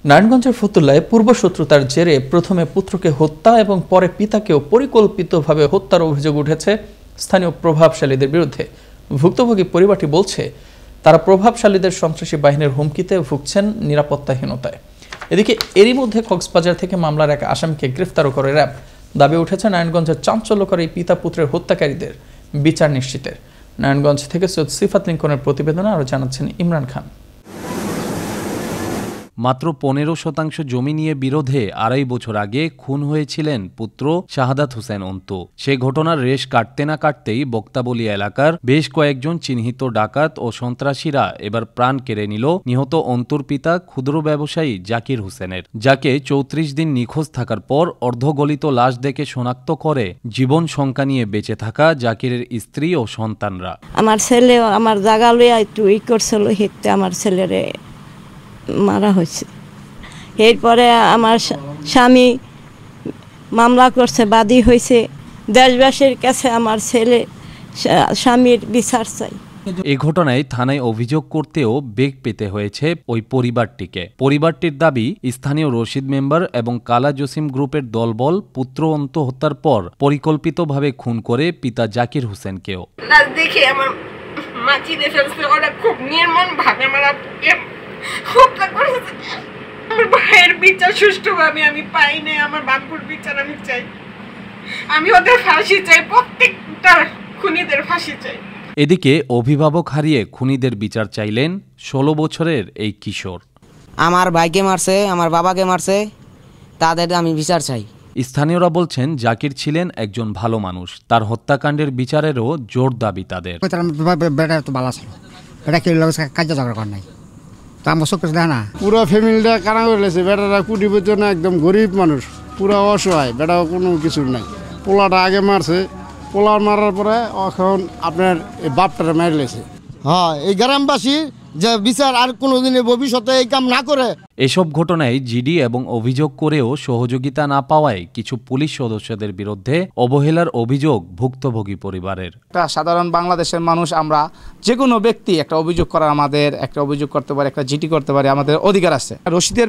নারায়ণগঞ্জের ফতুল্লায় পূর্বশত্রুতার জেরে প্রথমে পুত্রকে হত্যা এবং পরে পিতাকেও পরিকল্পিতভাবে হত্যার অভিযোগ উঠেছে স্থানীয় প্রভাবশালীদের বিরুদ্ধে। ভুক্তভোগী পরিবারটি বলছে, তারা প্রভাবশালীদের সন্ত্রাসী বাহিনীর হুমকিতে ভুগছেন নিরাপত্তাহীনতায়। এদিকে এরই মধ্যে কক্সবাজার থেকে মামলার এক আসামিকে গ্রেফতারও করে র্যাব। দাবি উঠেছে নারায়ণগঞ্জের চাঞ্চল্যকর এই পিতা পুত্রের হত্যাকারীদের বিচার নিশ্চিতের। নারায়ণগঞ্জ থেকে সৈয়দ সিফাত লিঙ্কনের প্রতিবেদনে আরও জানাচ্ছেন ইমরান খান। মাত্র 15% জমি নিয়ে বিরোধে 2.5 বছর আগে খুন হয়েছিলেন পুত্র শাহাদাত হোসেন অন্তু। সে ঘটনার রেশ কাটতে না কাটতেই বক্তাবলী এলাকার বেশ কয়েকজন চিহ্নিত ডাকাত ও সন্ত্রাসীরা এবার প্রাণ কেড়ে নিল নিহত অন্তুর পিতা ক্ষুদ্র ব্যবসায়ী জাকির হোসেনের, যাকে 34 দিন নিখোঁজ থাকার পর অর্ধগলিত লাশ দেখে শনাক্ত করে জীবন শঙ্কা নিয়ে বেঁচে থাকা জাকিরের স্ত্রী ও সন্তানরা। আমার ছেলে আমার জায়গা লইয়া একটু করছিল, হিতে আমার ছেলেরে মারা হয়েছে। এরপরে আমার স্বামী মামলা করছে, বাদী হয়েছে। দেশবাসীর কাছে আমার ছেলে স্বামীর বিচার চাই। এ ঘটনায় থানায় অভিযোগ করতেও বেগ পেতে হয়েছে ওই পরিবারটিকে। পরিবারটির দাবি, স্থানীয় রশিদ মেম্বার এবং কালা জসিম গ্রুপের দলবল পুত্র অন্তু হত্যার পর পরিকল্পিতভাবে খুন করে পিতা জাকির হোসেনকেও। দেখে আমার মাছি দেশে ওরা খুব নির্মম ভাবে আমার হত্যা করেছে। আমার ভাইয়ের বিচার সুষ্ঠুভাবে আমি পাই নাই। আমার বাপুর বিচার আমি চাই। আমি ওদের ফাঁসি চাই, প্রত্যেকটা খুনিদের ফাঁসি চাই। এদিকে অভিভাবক হারিয়ে খুনিদের বিচার চাইলেন 16 বছরের এই কিশোর। আমার ভাইকে মারছে, আমার বাবাকে মারছে, তাদের আমি বিচার চাই। স্থানীয়রা বলছেন, জাকির ছিলেন একজন ভালো মানুষ। তার হত্যাকাণ্ডের বিচারেরও জোর দাবি তাদের। পুরো ফ্যামিলিটা কানা করে লেছে। বেটারা কুটিপতি না, একদম গরিব মানুষ, পুরো অসহায়। বেটা কোনো কিছু নাই। পোলাটা আগে মারছে, পোলা মারার পরে এখন আপনার এই বাপটারে মেরে লেছে। হ্যাঁ, এই গ্রামবাসী যে বিচার আর কোনোদিনে ভবিষ্যতে এই কাম না করে। এসব ঘটনায় জিডি এবং অভিযোগ করেও সহযোগিতা না পাওয়ায় কিছু পুলিশ সদস্যদের বিরুদ্ধে অবহেলার অভিযোগ ভুক্তভোগী পরিবারের। একটা সাধারণ বাংলাদেশের মানুষ, আমরা যে কোনো ব্যক্তি একটা অভিযোগ করার, আমাদের একটা অভিযোগ করতে পারে, একটা জিডি করতে পারে, আমাদের অধিকার আছে। রশিদের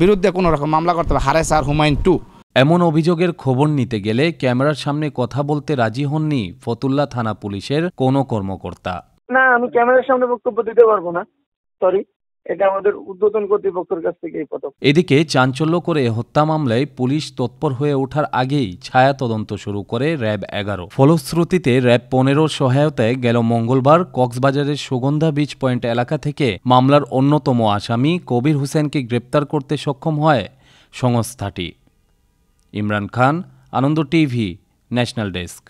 বিরুদ্ধে কোনো রকম মামলা করতে পারে, হারেস আর হুমায়ুন 2। এমন অভিযোগের খবর নিতে গেলে ক্যামেরার সামনে কথা বলতে রাজি হননি ফতুল্লা থানা পুলিশের কোনো কর্মকর্তা। না, আমি ক্যামেরার সামনে বক্তব্য দিতে পারবো না, সরি। এটা আমাদের ঊর্ধ্বতন কর্তৃপক্ষের কাছ থেকে এই পদক্ষেপ। এদিকে চাঞ্চল্য করে হত্যা মামলায় পুলিশ তৎপর হয়ে ওঠার আগেই ছায়া তদন্ত শুরু করে র্যাব 11। ফলশ্রুতিতে র্যাব 15 সহায়তায় গেল মঙ্গলবার কক্সবাজারের সুগন্ধা বিচ পয়েন্ট এলাকা থেকে মামলার অন্যতম আসামি কবির হোসেনকে গ্রেপ্তার করতে সক্ষম হয় সংস্থাটি। ইমরান খান, আনন্দ টিভি, ন্যাশনাল ডেস্ক।